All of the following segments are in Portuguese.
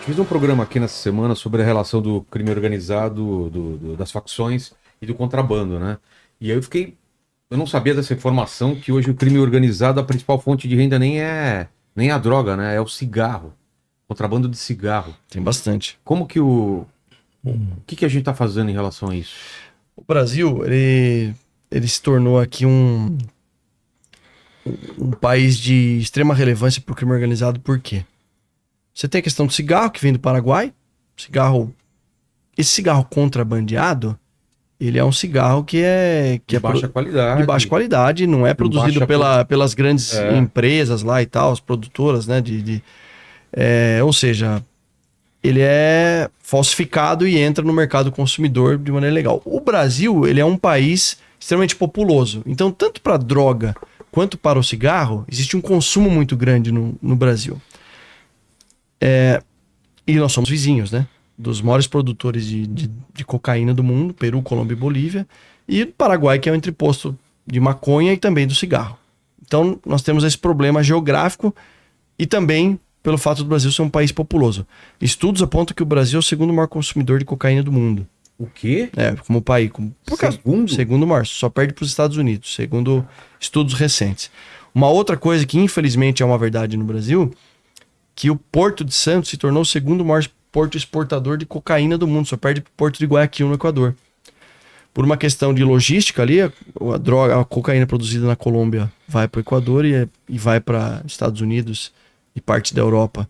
fiz um programa aqui nessa semana sobre a relação do crime organizado, das facções e do contrabando, né? E aí eu não sabia dessa informação que hoje o crime organizado, a principal fonte de renda nem é a droga, né? É o cigarro, contrabando de cigarro. Tem bastante. Como que o que a gente tá fazendo em relação a isso? O Brasil, ele se tornou aqui um país de extrema relevância para o crime organizado, por quê? Você tem a questão do cigarro, que vem do Paraguai. Esse cigarro contrabandeado, ele é um cigarro que é Baixa qualidade. de baixa qualidade, não é produzido pelas grandes empresas lá e tal, as produtoras, né? Ou seja, ele é falsificado e entra no mercado consumidor de maneira legal. O Brasil, ele é um país extremamente populoso. Então, tanto para droga quanto para o cigarro, existe um consumo muito grande no Brasil. E nós somos vizinhos, né? Dos maiores produtores de cocaína do mundo, Peru, Colômbia e Bolívia, e Paraguai, que é o entreposto de maconha e também do cigarro. Então, nós temos esse problema geográfico e também pelo fato do Brasil ser um país populoso. Estudos apontam que o Brasil é o segundo maior consumidor de cocaína do mundo. O quê? Como país. Segundo maior, só perde para os Estados Unidos, segundo estudos recentes. Uma outra coisa que infelizmente é uma verdade no Brasil, que o Porto de Santos se tornou o segundo maior porto exportador de cocaína do mundo, só perde para o Porto de Guayaquil, no Equador. Por uma questão de logística ali, a cocaína produzida na Colômbia vai para o Equador e vai para Estados Unidos e parte da Europa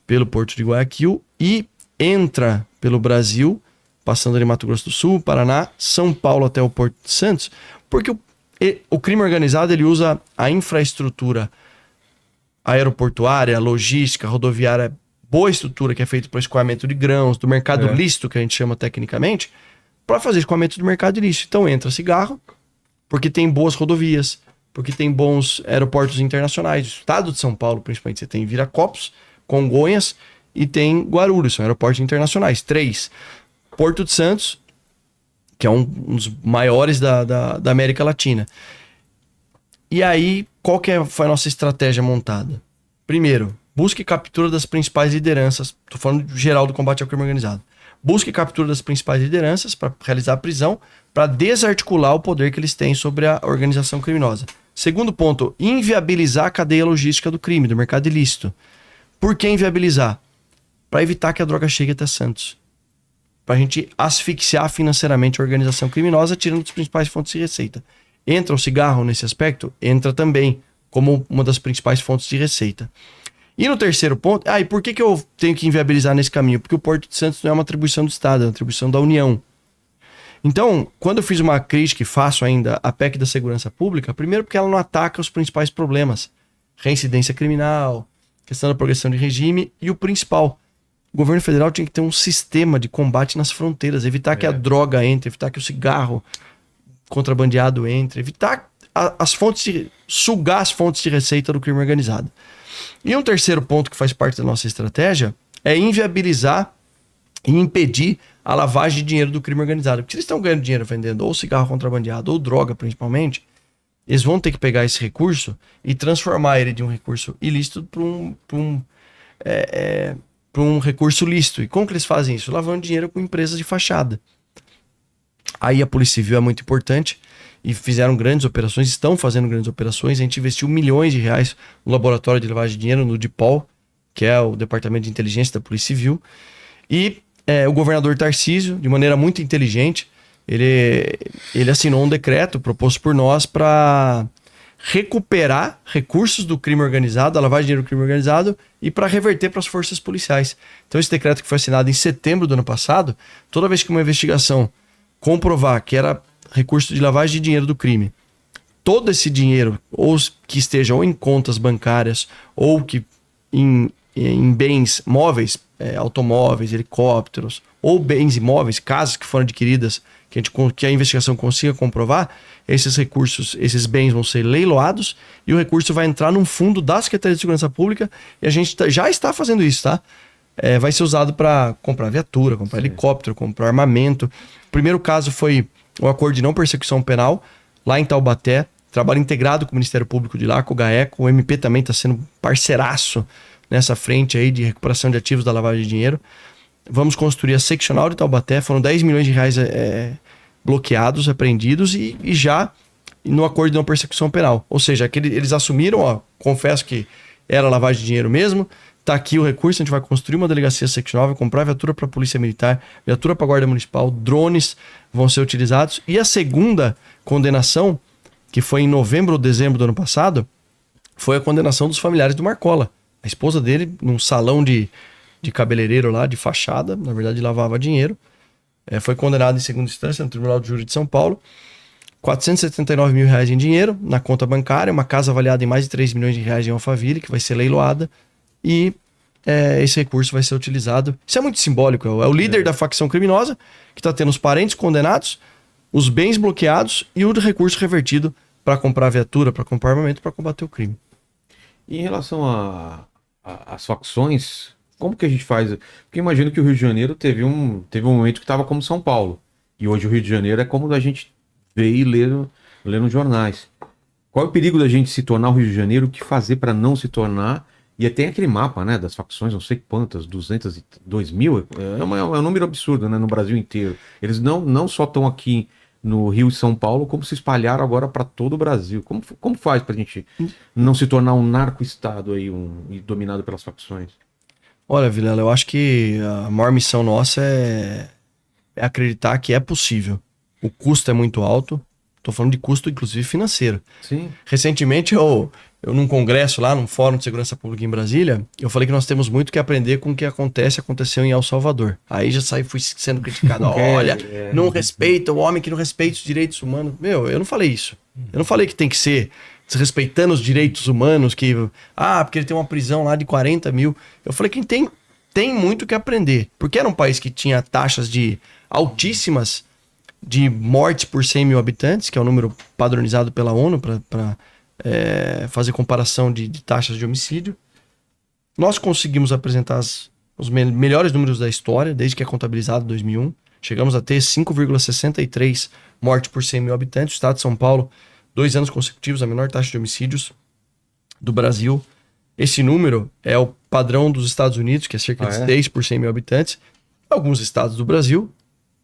pelo Porto de Guayaquil e entra pelo Brasil, passando ali Mato Grosso do Sul, Paraná, São Paulo até o Porto de Santos, porque o crime organizado ele usa a infraestrutura aeroportuária, logística, rodoviária, boa estrutura que é feita para escoamento de grãos, do mercado lícito, que a gente chama tecnicamente, para fazer escoamento do mercado ilícito. Então entra cigarro, porque tem boas rodovias, porque tem bons aeroportos internacionais. O estado de São Paulo, principalmente, você tem Viracopos, Congonhas e tem Guarulhos, são aeroportos internacionais. 3. Porto de Santos, que é um dos maiores da América Latina. E aí, qual que foi a nossa estratégia montada? Primeiro, busque captura das principais lideranças. Estou falando geral do combate ao crime organizado. Busque captura das principais lideranças para realizar a prisão, para desarticular o poder que eles têm sobre a organização criminosa. Segundo ponto, inviabilizar a cadeia logística do crime, do mercado ilícito. Por que inviabilizar? Para evitar que a droga chegue até Santos. Para a gente asfixiar financeiramente a organização criminosa, tirando as principais fontes de receita. Entra o cigarro nesse aspecto? Entra também, como uma das principais fontes de receita. E no terceiro ponto, e por que eu tenho que inviabilizar nesse caminho? Porque o Porto de Santos não é uma atribuição do Estado, é uma atribuição da União. Então, quando eu fiz uma crítica e faço ainda a PEC da segurança pública, primeiro porque ela não ataca os principais problemas. Reincidência criminal, questão da progressão de regime e o principal. O governo federal tinha que ter um sistema de combate nas fronteiras, evitar que a droga entre, evitar que o cigarro contrabandeado entre, evitar sugar as fontes de receita do crime organizado. E um terceiro ponto que faz parte da nossa estratégia é inviabilizar e impedir a lavagem de dinheiro do crime organizado. Porque se eles estão ganhando dinheiro vendendo ou cigarro contrabandeado ou droga principalmente, eles vão ter que pegar esse recurso e transformar ele de um recurso ilícito para um recurso lícito. E como que eles fazem isso? Lavando dinheiro com empresas de fachada. Aí a Polícia Civil é muito importante e fizeram grandes operações, estão fazendo grandes operações. A gente investiu milhões de reais no laboratório de lavagem de dinheiro, no DIPOL, que é o Departamento de Inteligência da Polícia Civil. E o governador Tarcísio, de maneira muito inteligente, ele assinou um decreto proposto por nós para recuperar recursos do crime organizado, a lavagem de dinheiro do crime organizado, e para reverter para as forças policiais. Então esse decreto que foi assinado em setembro do ano passado, toda vez que uma investigação comprovar que era recurso de lavagem de dinheiro do crime, todo esse dinheiro, ou que esteja ou em contas bancárias, ou que em bens móveis, automóveis, helicópteros, ou bens imóveis, casas que foram adquiridas, que a investigação consiga comprovar, esses recursos, esses bens vão ser leiloados e o recurso vai entrar num fundo da Secretaria de Segurança Pública e a gente já está fazendo isso, tá? Vai ser usado para comprar viatura, comprar helicóptero, comprar armamento. O primeiro caso foi o acordo de não persecução penal, lá em Taubaté, trabalho integrado com o Ministério Público de lá, com o GAECO, o MP também está sendo parceiraço nessa frente aí de recuperação de ativos da lavagem de dinheiro. Vamos construir a seccional de Taubaté, foram 10 milhões de reais bloqueados, apreendidos e já no acordo de não persecução penal. Ou seja, eles assumiram, ó, confesso que era lavagem de dinheiro mesmo, tá aqui o recurso, a gente vai construir uma delegacia seccional, vai comprar viatura para a Polícia Militar, viatura para a Guarda Municipal, drones vão ser utilizados. E a segunda condenação, que foi em novembro ou dezembro do ano passado, foi a condenação dos familiares do Marcola. A esposa dele, num salão de cabeleireiro lá, de fachada, na verdade lavava dinheiro, foi condenado em segunda instância no Tribunal de Júri de São Paulo, 479 mil reais em dinheiro na conta bancária, uma casa avaliada em mais de 3 milhões de reais em Alphaville, que vai ser leiloada, e esse recurso vai ser utilizado. Isso é muito simbólico, é o líder da facção criminosa, que está tendo os parentes condenados, os bens bloqueados e o recurso revertido para comprar viatura, para comprar armamento, para combater o crime. E em relação às facções, como que a gente faz? Porque imagino que o Rio de Janeiro teve um momento que estava como São Paulo, e hoje o Rio de Janeiro é como a gente vê e lê nos jornais. Qual é o perigo da gente se tornar o Rio de Janeiro? O que fazer para não se tornar? E tem aquele mapa, né, das facções, não sei quantas, 202 mil, é um número absurdo, né, no Brasil inteiro. Eles não só estão aqui no Rio e São Paulo, como se espalharam agora para todo o Brasil. Como faz para a gente não se tornar um narco-estado aí, dominado pelas facções? Olha, Vilela, eu acho que a maior missão nossa é acreditar que é possível. O custo é muito alto, estou falando de custo inclusive financeiro. Sim. Recentemente eu num congresso lá, num fórum de segurança pública em Brasília, eu falei que nós temos muito que aprender com o que aconteceu em El Salvador. Aí já fui sendo criticado. Olha, não respeita o homem que não respeita os direitos humanos. Meu, eu não falei isso. Eu não falei que tem que ser desrespeitando os direitos humanos, porque ele tem uma prisão lá de 40 mil. Eu falei que tem muito que aprender. Porque era um país que tinha taxas altíssimas de morte por 100 mil habitantes, que é o número padronizado pela ONU para fazer comparação de taxas de homicídio. Nós conseguimos apresentar os melhores números da história, desde que é contabilizado em 2001. Chegamos a ter 5,63 mortes por 100 mil habitantes. O estado de São Paulo, 2 anos consecutivos, a menor taxa de homicídios do Brasil. Esse número é o padrão dos Estados Unidos, que é cerca de 6 por 100 mil habitantes. Alguns estados do Brasil,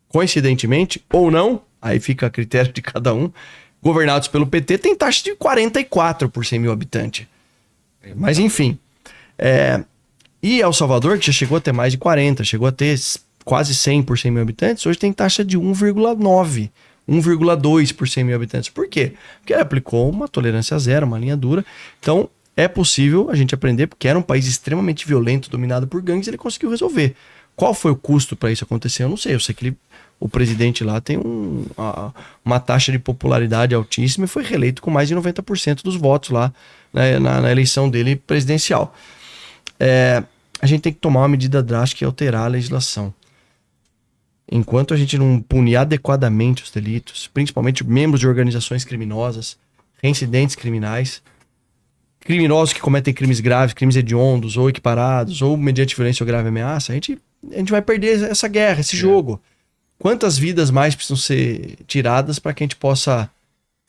coincidentemente ou não, aí fica a critério de cada um, governados pelo PT, tem taxa de 44 por 100 mil habitantes. Mas enfim. E El Salvador, que já chegou a ter mais de 40, chegou a ter quase 100 por 100 mil habitantes, hoje tem taxa de 1,9, 1,2 por 100 mil habitantes. Por quê? Porque ele aplicou uma tolerância zero, uma linha dura. Então, é possível a gente aprender, porque era um país extremamente violento, dominado por gangues, e ele conseguiu resolver. Qual foi o custo para isso acontecer? Eu não sei. Eu sei que o presidente lá tem uma taxa de popularidade altíssima e foi reeleito com mais de 90% dos votos lá, né, na eleição dele presidencial. A gente tem que tomar uma medida drástica e alterar a legislação. Enquanto a gente não punir adequadamente os delitos, principalmente membros de organizações criminosas, reincidentes criminais, criminosos que cometem crimes graves, crimes hediondos ou equiparados, ou mediante violência ou grave ameaça, a gente vai perder essa guerra, esse jogo. Quantas vidas mais precisam ser tiradas para que a gente possa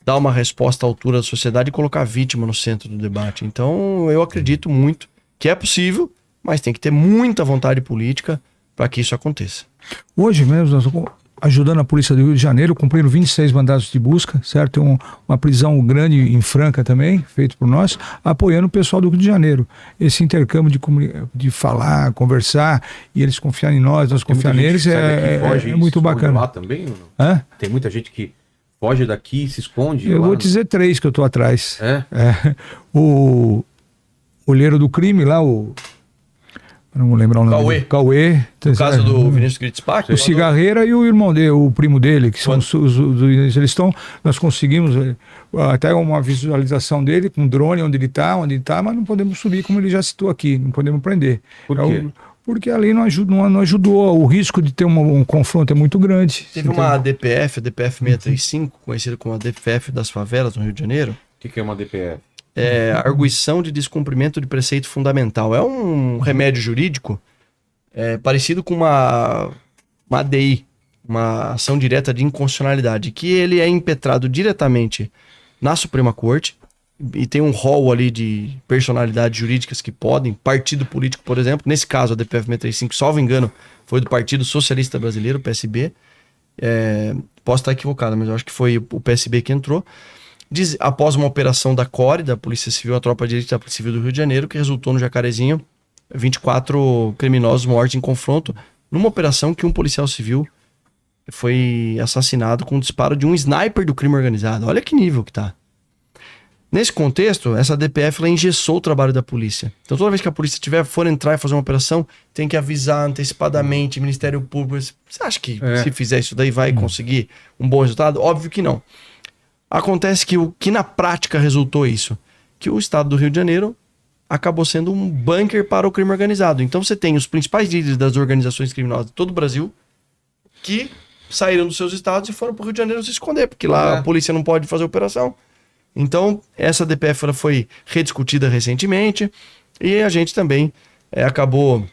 dar uma resposta à altura da sociedade e colocar a vítima no centro do debate? Então, eu acredito muito que é possível, mas tem que ter muita vontade política para que isso aconteça. Hoje mesmo, nós estamos ajudando a Polícia do Rio de Janeiro, cumprindo 26 mandados de busca, certo? Tem uma prisão grande em Franca também, feito por nós, apoiando o pessoal do Rio de Janeiro. Esse intercâmbio de falar, conversar, e eles confiarem em nós confiar neles, é muito bacana. Lá também, ou não? Tem muita gente que foge daqui e se esconde. Eu vou dizer 3 que eu estou atrás. O olheiro do crime lá, não vou lembrar o nome. Cauê. No caso do Vinícius Gritzbach. O Cigarreira e o irmão dele, o primo dele, que são eles estão. Nós conseguimos até uma visualização dele com drone, onde ele está, mas não podemos subir, como ele já citou aqui, não podemos prender. Por quê? Porque ali não ajudou. O risco de ter um confronto é muito grande. Teve uma DPF, a DPF 635, conhecida como a DPF das favelas no Rio de Janeiro. O que é uma DPF? Arguição de descumprimento de preceito fundamental. É um remédio jurídico parecido com uma ADI, uma ação direta de inconstitucionalidade, que ele é impetrado diretamente na Suprema Corte, e tem um rol ali de personalidades jurídicas que podem, partido político, por exemplo, nesse caso a DPF 635, salvo engano, foi do Partido Socialista Brasileiro, PSB, posso estar equivocado, mas eu acho que foi o PSB que entrou, após uma operação da CORE, da Polícia Civil, a Tropa de Elite da Polícia Civil do Rio de Janeiro, que resultou no Jacarezinho, 24 criminosos mortos em confronto, numa operação que um policial civil foi assassinado com o disparo de um sniper do crime organizado. Olha que nível que tá. Nesse contexto, essa DPF ela engessou o trabalho da polícia. Então toda vez que a polícia for entrar e fazer uma operação, tem que avisar antecipadamente, Ministério Público. Você acha que se fizer isso daí vai conseguir um bom resultado? Óbvio que não. Acontece que o que na prática resultou isso? Que o estado do Rio de Janeiro acabou sendo um bunker para o crime organizado. Então você tem os principais líderes das organizações criminosas de todo o Brasil que saíram dos seus estados e foram para o Rio de Janeiro se esconder, porque lá a polícia não pode fazer operação. Então, essa DPF ela foi rediscutida recentemente e a gente também acabou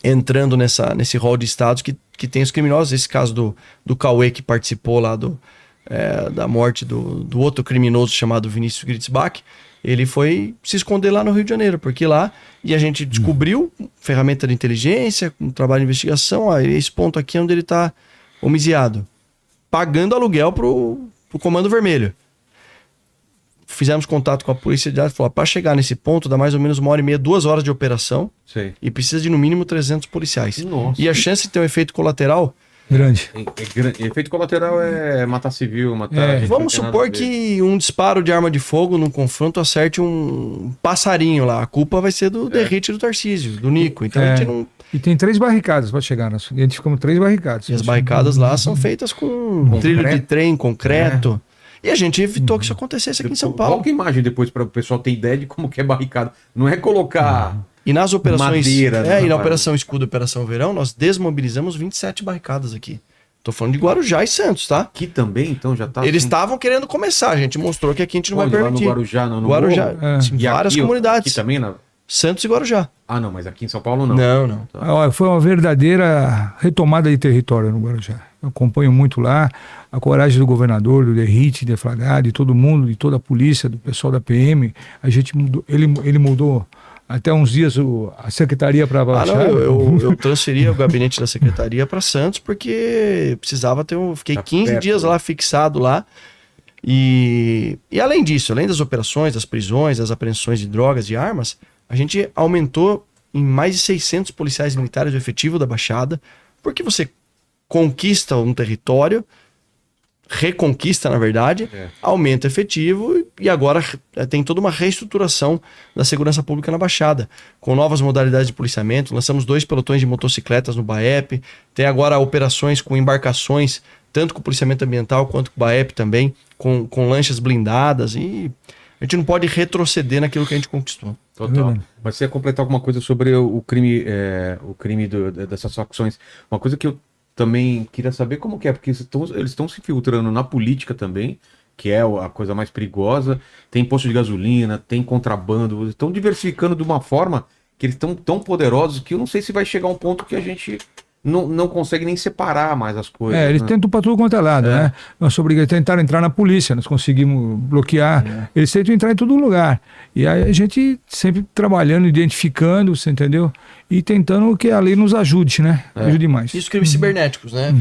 entrando nesse rol de estados que tem os criminosos. Esse caso do Cauê, que participou lá da morte do outro criminoso chamado Vinícius Gritzbach, ele foi se esconder lá no Rio de Janeiro, porque lá, e a gente descobriu ferramenta de inteligência, um trabalho de investigação, esse ponto aqui é onde ele está homiciado, pagando aluguel pro Comando Vermelho. Fizemos contato com a polícia de falou, para chegar nesse ponto dá mais ou menos 1h30, 2 horas de operação. Sei. E precisa de no mínimo 300 policiais. Nossa. E a chance de ter um efeito colateral... Grande. Efeito colateral é matar civil, matar... Vamos supor que um disparo de arma de fogo num confronto acerte um passarinho lá. A culpa vai ser do Derrite do Tarcísio, do Nico. Então a gente não... E tem 3 barricadas para chegar. Nós identificamos 3 barricadas. E as barricadas lá são feitas com trilho de trem, concreto. E a gente evitou que isso acontecesse aqui em São Paulo. Coloca a imagem depois para o pessoal ter ideia de como que é barricada. Não é colocar... E nas operações... madeira, e na Operação Escudo e Operação Verão, nós desmobilizamos 27 barricadas aqui. Tô falando de Guarujá e Santos, tá? Aqui também, então, já tá... Eles estavam querendo começar, a gente mostrou que aqui a gente não vai permitir. Lá no Guarujá, não, no Guarujá, E várias aqui, comunidades. Aqui também, Santos e Guarujá. Ah, não, mas aqui em São Paulo não. Não. Olha, foi uma verdadeira retomada de território no Guarujá. Eu acompanho muito lá a coragem do governador, do Derrite, de Flagrar, de todo mundo, de toda a polícia, do pessoal da PM. A gente mudou, ele mudou até uns dias a secretaria para Baixada. Eu transferi o gabinete da secretaria para Santos porque precisava ter fiquei 15 dias lá fixado lá. E além disso, além das operações, das prisões, das apreensões de drogas e armas, a gente aumentou em mais de 600 policiais militares o efetivo da Baixada, porque você conquista um território, reconquista, na verdade, aumenta o efetivo e agora tem toda uma reestruturação da segurança pública na Baixada, com novas modalidades de policiamento. Lançamos 2 pelotões de motocicletas no BAEP, tem agora operações com embarcações, tanto com o policiamento ambiental quanto com o BAEP também, com lanchas blindadas, e a gente não pode retroceder naquilo que a gente conquistou. Total. Mas você ia completar alguma coisa sobre o crime dessas facções. Uma coisa que eu também queria saber como que é, porque eles estão se filtrando na política também, que é a coisa mais perigosa. Tem posto de gasolina, tem contrabando, estão diversificando de uma forma que eles estão tão poderosos que eu não sei se vai chegar um ponto que a gente não consegue nem separar mais as coisas. Eles tentam para tudo quanto é lado, né? Nós tentaram entrar na polícia, nós conseguimos bloquear. Eles tentam entrar em todo lugar. E aí a gente sempre trabalhando, identificando, você entendeu? E tentando que a lei nos ajude, né? Ajude mais. E os crimes cibernéticos, né?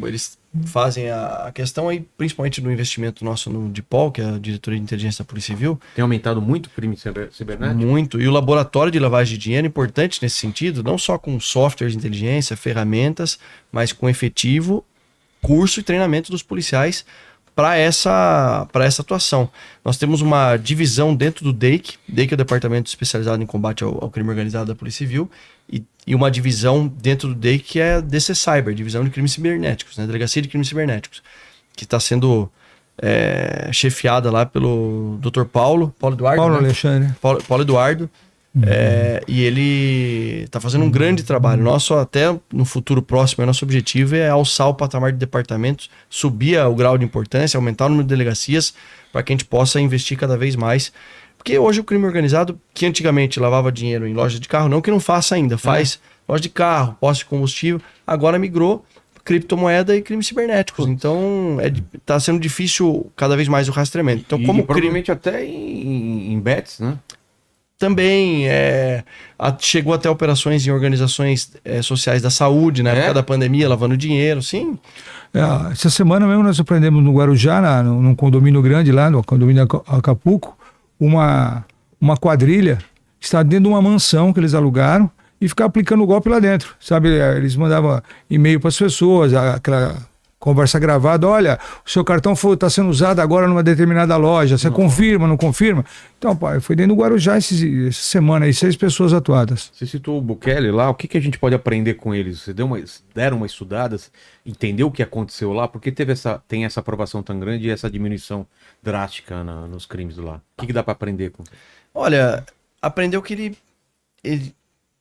Eles fazem a questão aí, principalmente no investimento nosso no DIPOL, que é a Diretoria de Inteligência da Polícia Civil. Tem aumentado muito o crime cibernético? Muito. E o laboratório de lavagem de dinheiro é importante nesse sentido, não só com softwares de inteligência, ferramentas, mas com efetivo curso e treinamento dos policiais para essa atuação. Nós temos uma divisão dentro do DEIC. DEIC é o Departamento Especializado em Combate ao Crime Organizado da Polícia Civil, e uma divisão dentro do DEIC que é a DC Cyber, Divisão de Crimes Cibernéticos, né? Delegacia de Crimes Cibernéticos, que está sendo chefiada lá pelo Dr. Paulo Eduardo. Paulo Alexandre. Paulo Eduardo. E ele está fazendo um grande trabalho. Nosso, até no futuro próximo, nosso objetivo é alçar o patamar de departamentos, subir o grau de importância, aumentar o número de delegacias, para que a gente possa investir cada vez mais. Porque hoje o crime organizado, que antigamente lavava dinheiro em loja de carro, não que não faça ainda, faz loja de carro, posto de combustível, agora migrou criptomoeda e crimes cibernéticos. Então, tá sendo difícil cada vez mais o rastreamento. Então, como provavelmente até em bets, né? Também chegou até operações em organizações sociais da saúde, na época da pandemia, lavando dinheiro, sim. Essa semana mesmo nós aprendemos no Guarujá, num condomínio grande lá, no condomínio Acapulco, uma quadrilha está dentro de uma mansão que eles alugaram e ficar aplicando o golpe lá dentro, sabe? Eles mandavam e-mail para as pessoas, aquela conversa gravada, olha, o seu cartão está sendo usado agora numa determinada loja, você confirma, não confirma? Então, pai, foi dentro do Guarujá essa semana aí, 6 pessoas atuadas. Você citou o Bukele lá, o que a gente pode aprender com eles? Você deram uma estudada, entendeu o que aconteceu lá? Porque tem essa aprovação tão grande e essa diminuição drástica nos crimes lá? O que dá para aprender com? Olha, aprendeu que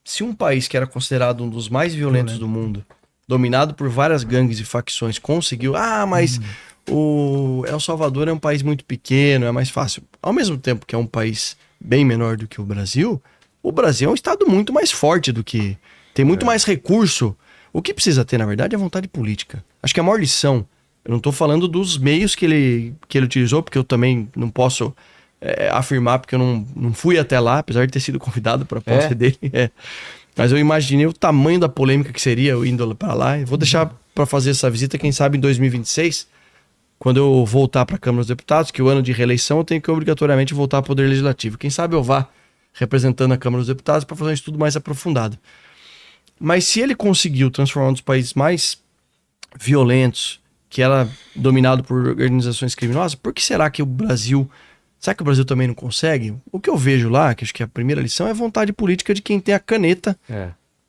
se um país que era considerado um dos mais violentos do mundo, dominado por várias gangues e facções, conseguiu... mas o El Salvador é um país muito pequeno, é mais fácil. Ao mesmo tempo que é um país bem menor do que o Brasil é um estado muito mais forte do que... Tem muito mais recurso. O que precisa ter, na verdade, é vontade política. Acho que a maior lição... Eu não estou falando dos meios que ele utilizou, porque eu também não posso afirmar, porque eu não fui até lá, apesar de ter sido convidado para a posse dele. Mas eu imaginei o tamanho da polêmica que seria eu indo para lá. Eu vou deixar para fazer essa visita, quem sabe em 2026, quando eu voltar para a Câmara dos Deputados, que o ano de reeleição eu tenho que obrigatoriamente voltar ao Poder Legislativo. Quem sabe eu vá representando a Câmara dos Deputados para fazer um estudo mais aprofundado. Mas se ele conseguiu transformar um dos países mais violentos, que era dominado por organizações criminosas, por que será que o Brasil... Será que o Brasil também não consegue? O que eu vejo lá, que acho que a primeira lição é a vontade política de quem tem a caneta,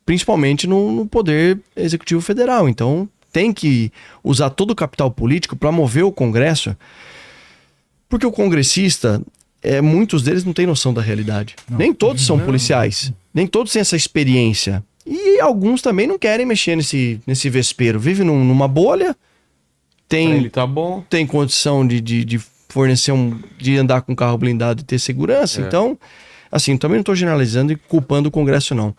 principalmente no Poder Executivo Federal. Então, tem que usar todo o capital político para mover o Congresso, porque o congressista, muitos deles não têm noção da realidade. Nem todos são policiais, nem todos têm essa experiência. E alguns também não querem mexer nesse vespeiro. Vive numa bolha, Ele tá bom. tem condição de fornecer de andar com carro blindado e ter segurança. Então, assim, também não estou generalizando e culpando o Congresso, não.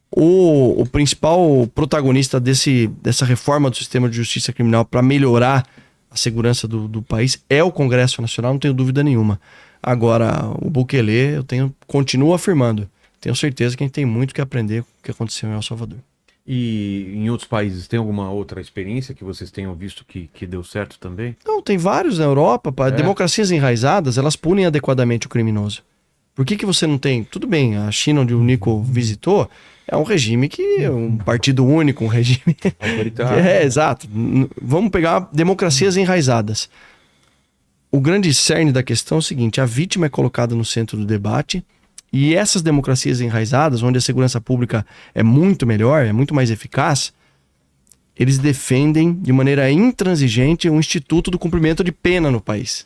O principal protagonista dessa reforma do sistema de justiça criminal para melhorar a segurança do país é o Congresso Nacional, não tenho dúvida nenhuma. Agora, o Bukele, continuo afirmando, tenho certeza que a gente tem muito que aprender com o que aconteceu em El Salvador. E em outros países, tem alguma outra experiência que vocês tenham visto que deu certo também? Não, tem vários na Europa. Democracias enraizadas, elas punem adequadamente o criminoso. Por que você não tem? Tudo bem, a China, onde o Nico visitou, é um regime que é um partido único, um regime... Autoritário. Exato. Vamos pegar democracias enraizadas. O grande cerne da questão é o seguinte, a vítima é colocada no centro do debate. E essas democracias enraizadas, onde a segurança pública é muito melhor, é muito mais eficaz, eles defendem de maneira intransigente um instituto do cumprimento de pena no país.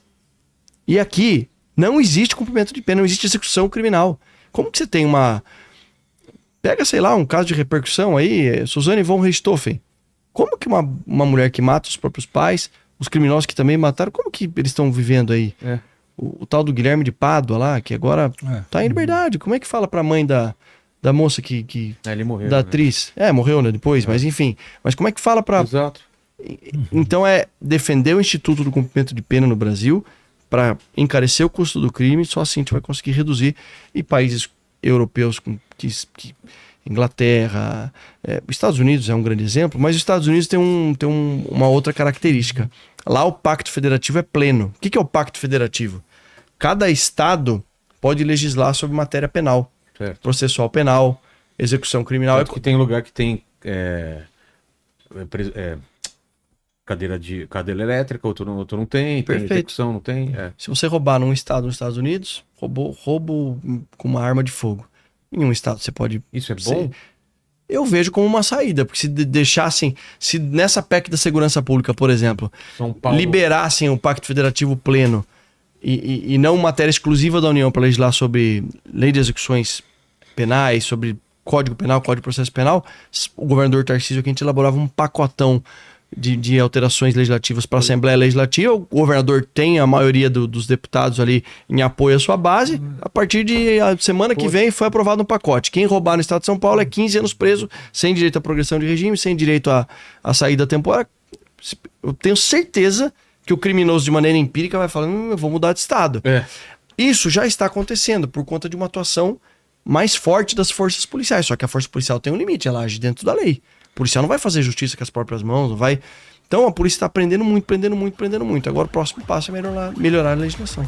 E aqui não existe cumprimento de pena, não existe execução criminal. Como que você tem Pega, sei lá, um caso de repercussão aí, Suzane von Richthofen. Como que uma mulher que mata os próprios pais, os criminosos que também mataram, como que eles estão vivendo aí? O tal do Guilherme de Pádua lá, que agora tá em liberdade. Como é que fala pra mãe da moça que ele morreu, da atriz? Morreu, né, depois, mas enfim. Mas como é que fala pra... Exato. Então defender o Instituto do Cumprimento de Pena no Brasil para encarecer o custo do crime, só assim a gente vai conseguir reduzir. E países europeus, Inglaterra, Estados Unidos é um grande exemplo, mas os Estados Unidos tem uma outra característica. Lá o Pacto Federativo é pleno. O que é o Pacto Federativo? Cada estado pode legislar sobre matéria penal, processual penal, execução criminal. Que tem lugar que tem cadeira elétrica, outro não tem, Perfeito. Tem execução, não tem. Se você roubar num estado nos Estados Unidos, roubo com uma arma de fogo. Em um estado você pode... Isso é bom? Eu vejo como uma saída, porque se deixassem, se nessa PEC da segurança pública, por exemplo, São Paulo... liberassem o Pacto Federativo pleno e não matéria exclusiva da União para legislar sobre lei de execuções penais, sobre Código Penal, Código de Processo Penal, o governador Tarcísio aqui a gente elaborava um pacotão de alterações legislativas para a Assembleia Legislativa. O governador tem a maioria dos deputados ali em apoio à sua base. A partir de a semana que vem foi aprovado um pacote. Quem roubar no estado de São Paulo é 15 anos preso, sem direito à progressão de regime, sem direito à saída temporária. Eu tenho certeza que o criminoso, de maneira empírica, vai falar, eu vou mudar de estado. Isso já está acontecendo por conta de uma atuação mais forte das forças policiais. Só que a força policial tem um limite, ela age dentro da lei. O policial não vai fazer justiça com as próprias mãos, não vai... Então a polícia está aprendendo muito. Agora o próximo passo é melhorar a legislação.